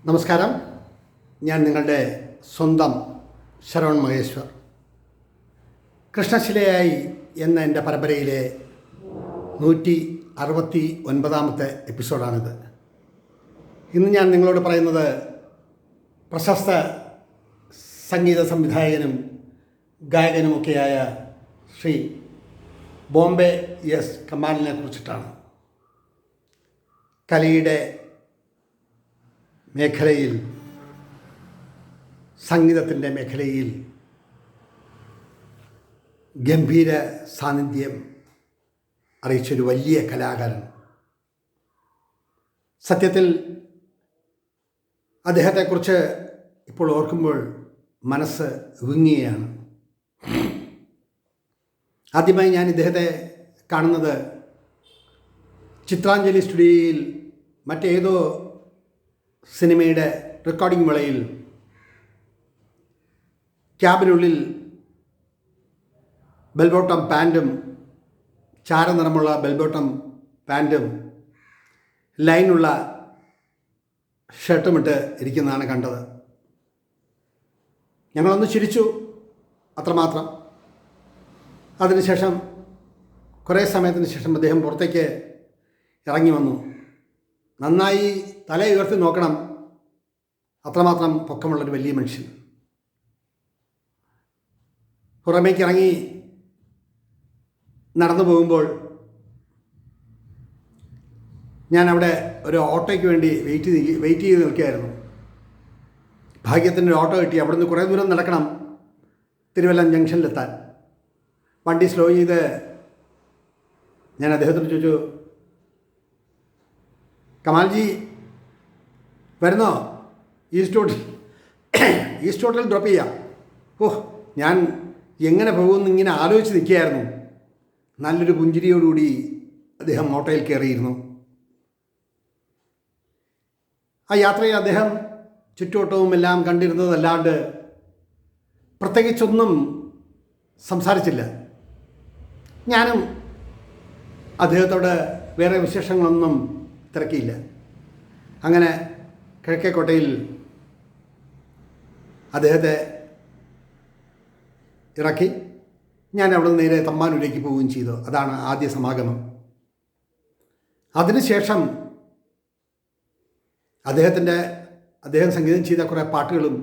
നമസ്കാരം. ഞാൻ നിങ്ങളുടെ സ്വന്തം ശരവൺ മഹേശ്വർ. കൃഷ്ണശിലയായി എന്ന എൻ്റെ പരമ്പരയിലെ 169 എപ്പിസോഡാണിത്. ഇന്ന് ഞാൻ നിങ്ങളോട് പറയുന്നത് പ്രശസ്ത സംഗീത സംവിധായകനും ഗായകനുമൊക്കെയായ ശ്രീ ബോംബെ എസ് കമാലിനെ കുറിച്ചിട്ടാണ്. കലയുടെ മേഖലയിൽ, സംഗീതത്തിൻ്റെ മേഖലയിൽ ഗംഭീര സാന്നിധ്യം അറിയിച്ചൊരു വലിയ കലാകാരൻ. സത്യത്തിൽ അദ്ദേഹത്തെക്കുറിച്ച് ഇപ്പോൾ ഓർക്കുമ്പോൾ മനസ്സ് വിങ്ങുകയാണ്. ആദ്യമായി ഞാൻ ഇദ്ദേഹത്തെ കാണുന്നത് ചിത്രാഞ്ജലി സ്റ്റുഡിയോയിൽ മറ്റേതോ സിനിമയുടെ റെക്കോർഡിംഗ് വേളയിൽ ക്യാബിനുള്ളിൽ ബെൽബോട്ടം പാൻറ്റും, ചാരനിറമുള്ള ബെൽബോട്ടം പാൻറ്റും ലൈനുള്ള ഷർട്ടുമിട്ട് ഇരിക്കുന്നതാണ് കണ്ടത്. ഞങ്ങളൊന്ന് ചിരിച്ചു, അത്രമാത്രം. അതിനുശേഷം കുറേ സമയത്തിന് ശേഷം അദ്ദേഹം പുറത്തേക്ക് ഇറങ്ങി വന്നു. നന്നായി തല ഉയർത്തി നോക്കണം, അത്രമാത്രം പൊക്കമുള്ളൊരു വലിയ മനുഷ്യൻ. പുറമേക്ക് ഇറങ്ങി നടന്നു പോകുമ്പോൾ ഞാൻ അവിടെ ഒരു ഓട്ടോയ്ക്ക് വേണ്ടി വെയിറ്റ് ചെയ്ത് നിൽക്കുകയായിരുന്നു. ഭാഗ്യത്തിന് ഒരു ഓട്ടോ കിട്ടി. അവിടുന്ന് കുറേ ദൂരം നടക്കണം തിരുവല്ലം ജംഗ്ഷനിലെത്താൻ. വണ്ടി സ്ലോ ചെയ്ത് ഞാൻ അദ്ദേഹത്തോട് ചോദിച്ചു, കമാൽജി വരുന്നോ? ഈസ്റ്റ് ഹോട്ടൽ ഡ്രോപ്പ് ചെയ്യാം. ഞാൻ എങ്ങനെ പോകുമെന്ന് ഇങ്ങനെ ആലോചിച്ച് നിൽക്കുകയായിരുന്നു. നല്ലൊരു പുഞ്ചിരിയോടുകൂടി അദ്ദേഹം ഓട്ടോയിൽ കയറിയിരുന്നു. ആ യാത്രയിൽ അദ്ദേഹം ചുറ്റുവട്ടവും എല്ലാം കണ്ടിരുന്നതല്ലാണ്ട് പ്രത്യേകിച്ചൊന്നും സംസാരിച്ചില്ല. ഞാനും അദ്ദേഹത്തോട് വേറെ വിശേഷങ്ങളൊന്നും തിരക്കിയില്ല. അങ്ങനെ കിഴക്കേക്കോട്ടയിൽ അദ്ദേഹത്തെ ഇറക്കി ഞാൻ അവിടെ നിന്ന് നേരെ തമ്പാനൂരേക്ക് പോവുകയും ചെയ്തു. അതാണ് ആദ്യ സമാഗമം. അതിനുശേഷം അദ്ദേഹം സംഗീതം ചെയ്ത കുറേ പാട്ടുകളും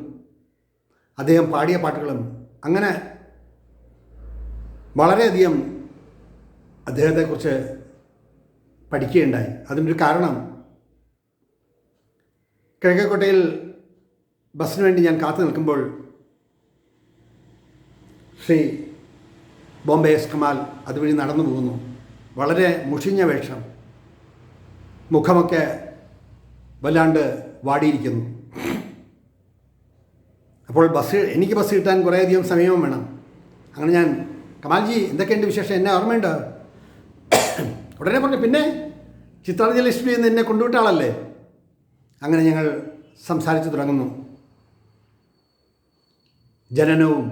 അദ്ദേഹം പാടിയ പാട്ടുകളും അങ്ങനെ വളരെയധികം അദ്ദേഹത്തെക്കുറിച്ച് പഠിക്കുകയുണ്ടായി. അതിനൊരു കാരണം, കിഴക്കേക്കോട്ടയിൽ ബസ്സിന് വേണ്ടി ഞാൻ കാത്തു നിൽക്കുമ്പോൾ ശ്രീ ബോംബെ എസ് കമാൽ അതുവഴി നടന്നു പോകുന്നു. വളരെ മുഷിഞ്ഞ വേഷം, മുഖമൊക്കെ വല്ലാണ്ട് വാടിയിരിക്കുന്നു. അപ്പോൾ എനിക്ക് ബസ് കിട്ടാൻ കുറേയധികം സമയവും വേണം. അങ്ങനെ ഞാൻ, കമാൽജി എന്തൊക്കെയുണ്ട് വിശേഷം, എന്നെ ഓർമ്മയുണ്ടോ? ഉടനെ പറഞ്ഞു, പിന്നെ ചിത്രാഞ്ജലി സ്റ്റുഡിയോയിൽ നിന്ന് എന്നെ കൊണ്ടുവിട്ട ആളല്ലേ. അങ്ങനെ ഞങ്ങൾ സംസാരിച്ചു തുടങ്ങുന്നു. ജനനവും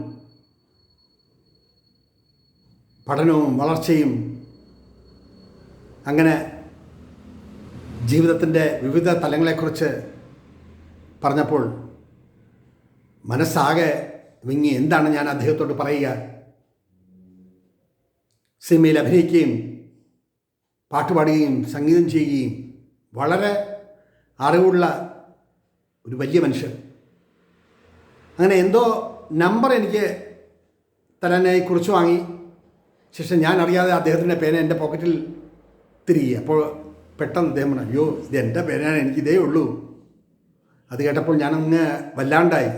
പഠനവും വളർച്ചയും അങ്ങനെ ജീവിതത്തിൻ്റെ വിവിധ തലങ്ങളെക്കുറിച്ച് പറഞ്ഞപ്പോൾ മനസ്സാകെ വിങ്ങി. എന്താണ് ഞാൻ അദ്ദേഹത്തോട് പറയുക? സിനിമയിൽ അഭിനയിക്കുകയും പാട്ടുപാടുകയും സംഗീതം ചെയ്യുകയും വളരെ അറിവുള്ള ഒരു വലിയ മനുഷ്യൻ. അങ്ങനെ എന്തോ നമ്പർ എനിക്ക് തരാനായി കുറിച്ച് വാങ്ങി. ശേഷം ഞാൻ അറിയാതെ അദ്ദേഹത്തിൻ്റെ പേന എൻ്റെ പോക്കറ്റിൽ തിരികെ. അപ്പോൾ പെട്ടെന്ന് അദ്ദേഹം പറഞ്ഞു, അയ്യോ ഇത് എൻ്റെ പേനയാണ്, എനിക്കിതേ ഉള്ളൂ. അത് കേട്ടപ്പോൾ ഞാനങ്ങ് വല്ലാണ്ടായി.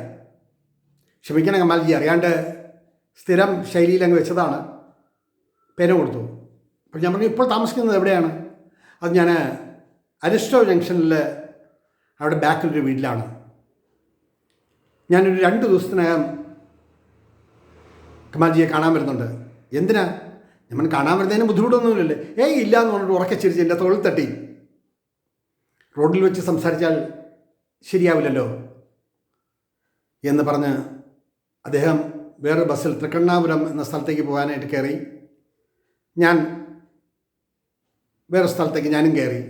ക്ഷമിക്കണം കമാൽജി, അറിയാണ്ട് സ്ഥിരം ശൈലിയിൽ അങ്ങ് വെച്ചതാണ്. പേന കൊടുത്തു. അപ്പോൾ ഞാൻ പറഞ്ഞു, ഇപ്പോൾ താമസിക്കുന്നത് എവിടെയാണ്? അത് ഞാൻ അരിസ്റ്റോ ജംഗ്ഷനിൽ അവിടെ ബാക്കിലൊരു വീട്ടിലാണ്. ഞാനൊരു 2 ദിവസത്തിനകം കമാൽജിയെ കാണാൻ വരുന്നുണ്ട്. എന്തിനാ? നമ്മൾ കാണാൻ വരുന്നതിന് ബുദ്ധിമുട്ടൊന്നുമില്ലല്ലേ? ഇല്ല എന്ന് പറഞ്ഞിട്ട് ഉറക്കെ ചിരിച്ച് എൻ്റെ തോളിൽ തട്ടി. റോഡിൽ വെച്ച് സംസാരിച്ചാൽ ശരിയാവില്ലല്ലോ എന്ന് പറഞ്ഞ് അദ്ദേഹം വേറെ ബസ്സിൽ തൃക്കണ്ണാപുരം എന്ന സ്ഥലത്തേക്ക് പോകാനായിട്ട് കയറി. ഞാൻ വേറെ സ്ഥലത്തേക്ക് ഞാനും കയറി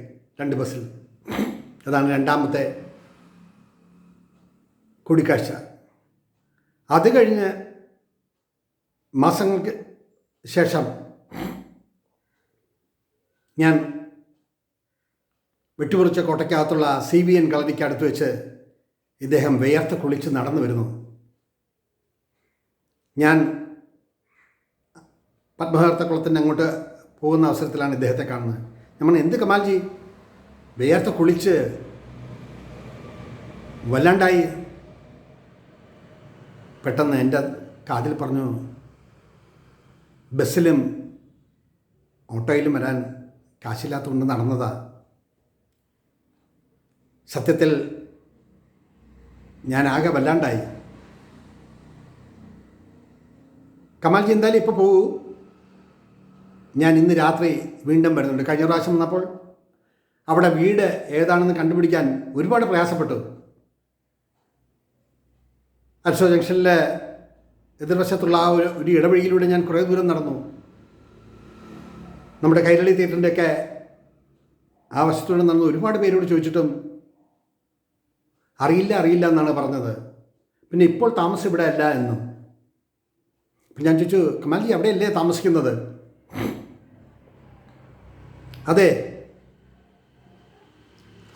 2 ബസ്സിൽ. അതാണ് രണ്ടാമത്തെ കൂടിക്കാഴ്ച. അത് കഴിഞ്ഞ് മാസങ്ങൾക്ക് ശേഷം ഞാൻ വെട്ടുമുറിച്ച കോട്ടയ്ക്കകത്തുള്ള CBN കളരിക്ക് അടുത്ത് വെച്ച് ഇദ്ദേഹം വിയർത്ത് കുളിച്ച് നടന്നു വരുന്നു. ഞാൻ പത്മഹർത്തക്കുളത്തിൻ്റെ അങ്ങോട്ട് പോകുന്ന അവസരത്തിലാണ് ഇദ്ദേഹത്തെ കാണുന്നത്. നമ്മൾ എന്ത് കമാൽജി വിയർത്ത് കുളിച്ച് വല്ലാണ്ടായി? പെട്ടെന്ന് എൻ്റെ കാതിൽ പറഞ്ഞു, ബസ്സിലും ഓട്ടോയിലും വരാൻ കാശില്ലാത്തതുകൊണ്ട് നടന്നതാ. സത്യത്തിൽ ഞാൻ ആകെ വല്ലാണ്ടായി. കമാൽജി എന്തായാലും ഇപ്പോൾ പോകൂ, ഞാൻ ഇന്ന് രാത്രി വീണ്ടും വരുന്നുണ്ട്. കഴിഞ്ഞ പ്രാവശ്യം വന്നപ്പോൾ അവിടെ വീട് ഏതാണെന്ന് കണ്ടുപിടിക്കാൻ ഒരുപാട് പ്രയാസപ്പെട്ടു. അൽസോ ജംഗ്ഷനിലെ എതിർവശത്തുള്ള ആ ഒരു ഇടവഴിയിലൂടെ ഞാൻ കുറേ ദൂരം നടന്നു. നമ്മുടെ കൈരളി തിയേറ്ററിൻ്റെയൊക്കെ ആ വശത്തൂടെ നടന്നു. ഒരുപാട് പേരോട് ചോദിച്ചിട്ടും അറിയില്ല എന്നാണ് പറഞ്ഞത്. പിന്നെ ഇപ്പോൾ താമസം ഇവിടെ അല്ല എന്നും. അപ്പം ഞാൻ ചോദിച്ചു, കമാൽജി അവിടെയല്ലേ താമസിക്കുന്നത്? അതെ,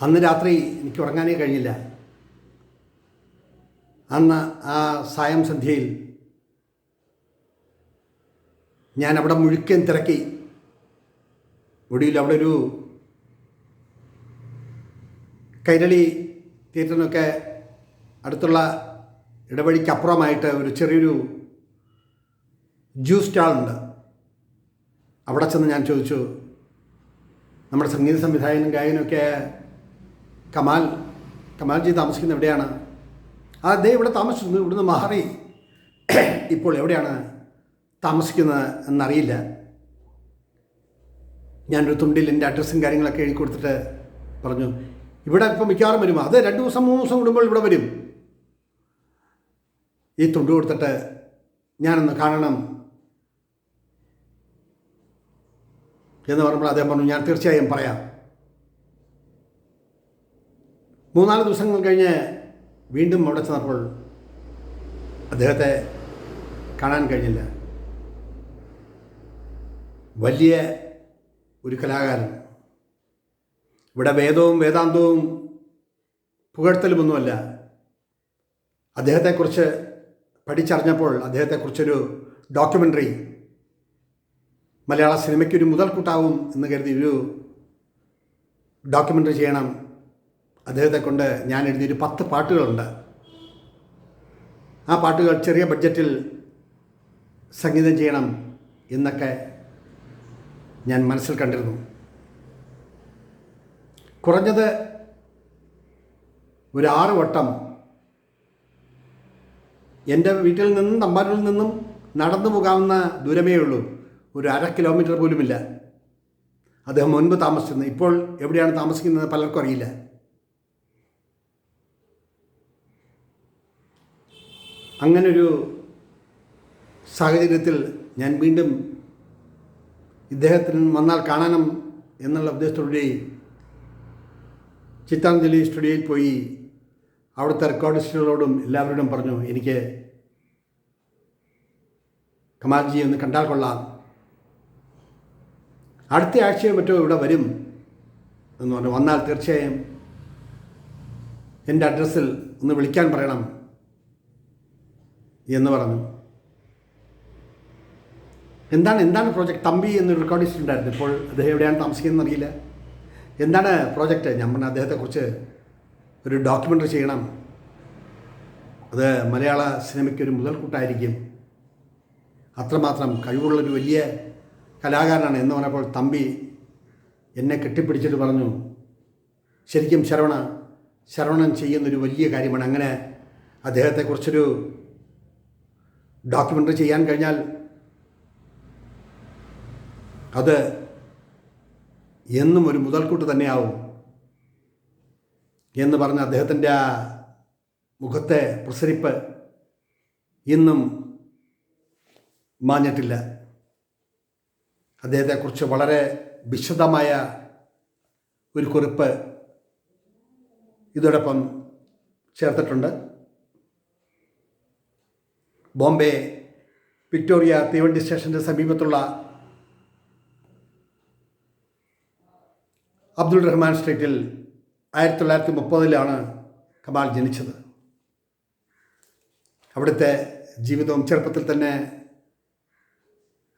അന്ന് രാത്രി എനിക്ക് ഉറങ്ങാനേ കഴിഞ്ഞില്ല. അന്ന് ആ സായം സന്ധ്യയിൽ ഞാൻ അവിടെ മുഴുക്കൻ തിരക്കി. ഒടുവിൽ അവിടെ ഒരു കൈരളി തിയേറ്ററിനൊക്കെ അടുത്തുള്ള ഇടവഴിക്കപ്പുറമായിട്ട് ഒരു ചെറിയൊരു ജ്യൂസ് സ്റ്റാളുണ്ട്. അവിടെ ചെന്ന് ഞാൻ ചോദിച്ചു, നമ്മുടെ സംഗീത സംവിധായകനും ഗായകനൊക്കെ കമാൽജി താമസിക്കുന്നത് എവിടെയാണ്? അതേ ഇവിടെ താമസിക്കുന്നു, ഇവിടുന്ന് മാറി ഇപ്പോൾ എവിടെയാണ് താമസിക്കുന്നത് എന്നറിയില്ല. ഞാനൊരു തുണ്ടിൽ എൻ്റെ അഡ്രസ്സും കാര്യങ്ങളൊക്കെ എഴുതി കൊടുത്തിട്ട് പറഞ്ഞു, ഇവിടെ ഇപ്പം മിക്കവാറും വരും. അത് 2 ദിവസം 3 ദിവസം കൂടുമ്പോൾ ഇവിടെ വരും. ഈ തുണ്ട് കൊടുത്തിട്ട് ഞാനൊന്ന് കാണണം എന്ന് പറയുമ്പോൾ അദ്ദേഹം പറഞ്ഞു, ഞാൻ തീർച്ചയായും പറയാം. 3-4 ദിവസങ്ങൾ കഴിഞ്ഞ് വീണ്ടും അവിടെ ചെന്നപ്പോൾ അദ്ദേഹത്തെ കാണാൻ കഴിഞ്ഞില്ല. വലിയ ഒരു കലാകാരൻ. ഇവിടെ വേദവും വേദാന്തവും പുകഴ്ത്തലുമൊന്നുമല്ല. അദ്ദേഹത്തെക്കുറിച്ച് പഠിച്ചറിഞ്ഞപ്പോൾ അദ്ദേഹത്തെക്കുറിച്ചൊരു ഡോക്യുമെൻ്ററി മലയാള സിനിമയ്ക്കൊരു മുതൽക്കൂട്ടാവും എന്ന് കരുതി ഒരു ഡോക്യുമെൻ്ററി ചെയ്യണം. അദ്ദേഹത്തെ കൊണ്ട് ഞാൻ എഴുതിയൊരു 10 പാട്ടുകളുണ്ട്. ആ പാട്ടുകൾ ചെറിയ ബഡ്ജറ്റിൽ സംഗീതം ചെയ്യണം എന്നൊക്കെ ഞാൻ മനസ്സിൽ കണ്ടിരുന്നു. കുറഞ്ഞത് ഒരു 6 വട്ടം എൻ്റെ വീട്ടിൽ നിന്നും തമ്പാനൂരിൽ നിന്നും നടന്നു പോകാവുന്ന ദൂരമേ ഉള്ളൂ. ഒരു 1/2 കിലോമീറ്റർ പോലുമില്ല. അദ്ദേഹം മുൻപ് താമസിച്ചിരുന്നത്. ഇപ്പോൾ എവിടെയാണ് താമസിക്കുന്നത് പലർക്കും അറിയില്ല. അങ്ങനൊരു സാഹചര്യത്തിൽ ഞാൻ വീണ്ടും ഇദ്ദേഹത്തിന് വന്നാൽ കാണണം എന്നുള്ള ഉദ്ദേശത്തോടെ ചിത്താഞ്ജലി സ്റ്റുഡിയോയിൽ പോയി അവിടുത്തെ റെക്കോർഡിസ്റ്റുകളോടും എല്ലാവരോടും പറഞ്ഞു, എനിക്ക് കമാൽജിയെ ഒന്ന് കണ്ടാൽ കൊള്ളാം, അടുത്ത ആഴ്ചയോ മറ്റോ ഇവിടെ വരും എന്ന് പറഞ്ഞു. വന്നാൽ തീർച്ചയായും എൻ്റെ അഡ്രസ്സിൽ ഒന്ന് വിളിക്കാൻ പറയണം എന്ന് പറഞ്ഞു. എന്താണ് പ്രോജക്റ്റ്? തമ്പി എന്നൊരു റെക്കോർഡിസ്റ്റ് ഉണ്ടായിരുന്നു. ഇപ്പോൾ അദ്ദേഹം എവിടെയാണ് താമസിക്കുന്നതെന്ന് അറിയില്ല. എന്താണ് പ്രോജക്റ്റ്? ഞാൻ പറഞ്ഞ അദ്ദേഹത്തെക്കുറിച്ച് ഒരു ഡോക്യുമെൻ്ററി ചെയ്യണം. അത് മലയാള സിനിമയ്ക്കൊരു മുതൽക്കൂട്ടായിരിക്കും. അത്രമാത്രം കഴിവുള്ളൊരു വലിയ കലാകാരനാണ് എന്ന് പറഞ്ഞപ്പോൾ തമ്പി എന്നെ കെട്ടിപ്പിടിച്ചിട്ട് പറഞ്ഞു, ശരിക്കും ശരവണൻ ചെയ്യുന്നൊരു വലിയ കാര്യമാണ്. അങ്ങനെ അദ്ദേഹത്തെക്കുറിച്ചൊരു ഡോക്യുമെൻ്ററി ചെയ്യാൻ കഴിഞ്ഞാൽ അത് എന്നും ഒരു മുതൽക്കൂട്ട് തന്നെയാവും എന്ന് പറഞ്ഞ് അദ്ദേഹത്തിൻ്റെ ആ മുഖത്തെ പ്രസരിപ്പ് ഇന്നും മാഞ്ഞിട്ടില്ല. അദ്ദേഹത്തെക്കുറിച്ച് വളരെ വിശദമായ ഒരു കുറിപ്പ് ഇതോടൊപ്പം ചേർത്തിട്ടുണ്ട്. ബോംബെ വിക്ടോറിയ തീവണ്ടി സ്റ്റേഷൻ്റെ സമീപത്തുള്ള അബ്ദുൾ റഹ്മാൻ സ്ട്രീറ്റിൽ 1930 കമാൽ ജനിച്ചത്. അവിടുത്തെ ജീവിതവും ചെറുപ്പത്തിൽ തന്നെ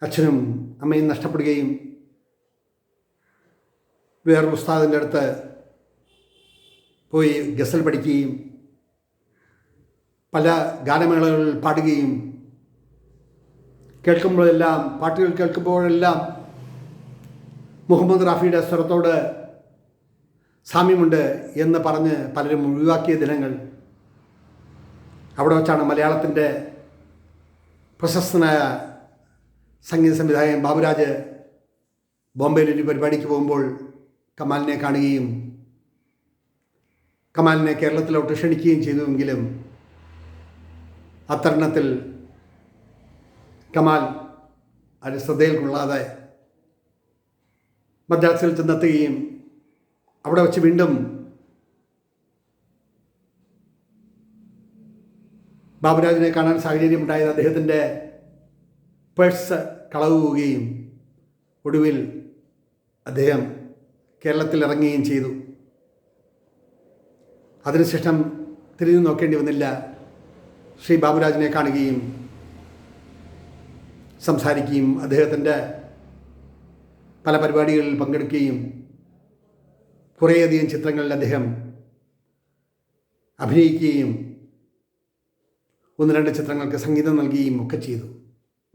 അച്ഛനും അമ്മയും നഷ്ടപ്പെടുകയും വേറൊരു ഉസ്താദിൻ്റെ അടുത്ത് പോയി ഗസൽ പഠിക്കുകയും പല ഗാനമേളകളിൽ പാടുകയും പാട്ടുകൾ കേൾക്കുമ്പോഴെല്ലാം മുഹമ്മദ് റാഫിയുടെ സ്വരത്തോട് സാമ്യമുണ്ട് എന്ന് പറഞ്ഞ് പലരും ഒഴിവാക്കിയ ദിനങ്ങൾ. അവിടെ വച്ചാണ് മലയാളത്തിൻ്റെ പ്രശസ്തനായ സംഗീത സംവിധായകൻ ബാബുരാജ് ബോംബെയിലൊരു പരിപാടിക്ക് പോകുമ്പോൾ കമാലിനെ കാണുകയും കമാലിനെ കേരളത്തിലോട്ട് ക്ഷണിക്കുകയും ചെയ്തുവെങ്കിലും അത്തരുണത്തിൽ കമാൽ അത് ശ്രദ്ധയിൽ കൊള്ളാതെ മദ്രാസിൽ ചെന്നെത്തുകയും അവിടെ വച്ച് വീണ്ടും ബാബുരാജിനെ കാണാൻ സാഹചര്യമുണ്ടായത് അദ്ദേഹത്തിൻ്റെ പേഴ്സ് കളവ് പോവുകയും ഒടുവിൽ അദ്ദേഹം കേരളത്തിൽ ഇറങ്ങുകയും ചെയ്തു. അതിനുശേഷം തിരിഞ്ഞു നോക്കേണ്ടി വന്നില്ല. ശ്രീ ബാബുരാജിനെ കാണുകയും സംസാരിക്കുകയും അദ്ദേഹത്തിൻ്റെ പല പരിപാടികളിൽ പങ്കെടുക്കുകയും കുറേയധികം ചിത്രങ്ങളിൽ അദ്ദേഹം അഭിനയിക്കുകയും 1-2 ചിത്രങ്ങൾക്ക് സംഗീതം നൽകുകയും ഒക്കെ ചെയ്തു.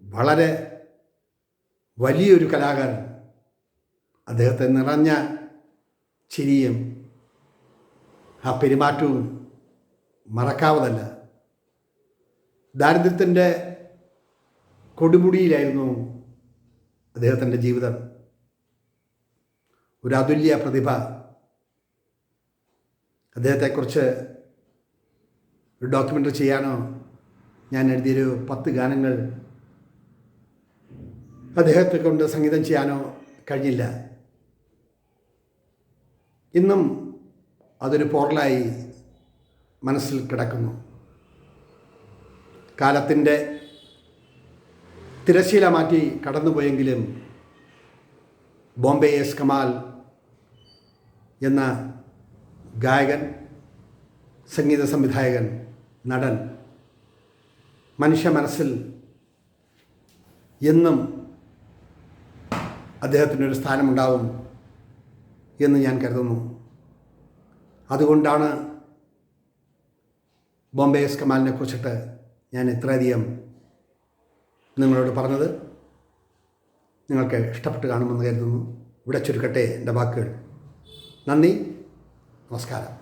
വളരെ വലിയൊരു കലാകാരൻ. അദ്ദേഹത്തെ നിറഞ്ഞ ചിരിയും ആ പെരുമാറ്റവും മറക്കാവതല്ല. ദാരിദ്ര്യത്തിൻ്റെ കൊടുമുടിയിലായിരുന്നു അദ്ദേഹത്തിൻ്റെ ജീവിതം. ഒരു അതുല്യ പ്രതിഭ. അദ്ദേഹത്തെക്കുറിച്ച് ഒരു ഡോക്യുമെൻ്ററി ചെയ്യാനോ ഞാൻ എഴുതിയൊരു 10 ഗാനങ്ങൾ അദ്ദേഹത്തെ കൊണ്ട് സംഗീതം ചെയ്യാനോ കഴിഞ്ഞില്ല. ഇന്നും അതൊരു പോറലായി മനസ്സിൽ കിടക്കുന്നു. കാലത്തിൻ്റെ തിരശ്ശീല മാറ്റി കടന്നുപോയെങ്കിലും ബോംബെ എസ് കമാൽ എന്ന ഗായകൻ, സംഗീത സംവിധായകൻ, നടൻ മനുഷ്യ മനസ്സിൽ എന്നും അദ്ദേഹത്തിനൊരു സ്ഥാനമുണ്ടാവും എന്ന് ഞാൻ കരുതുന്നു. അതുകൊണ്ടാണ് ബോംബെ എസ് കമാലിനെ കുറിച്ചിട്ട് ഞാൻ ഇത്രയധികം നിങ്ങളോട് പറഞ്ഞത്. നിങ്ങൾക്ക് ഇഷ്ടപ്പെട്ട് കാണുമെന്ന് കരുതുന്നു. ഇവിടെ ചുരുക്കട്ടെ എൻ്റെ വാക്കുകൾ. നന്ദി, നമസ്കാരം.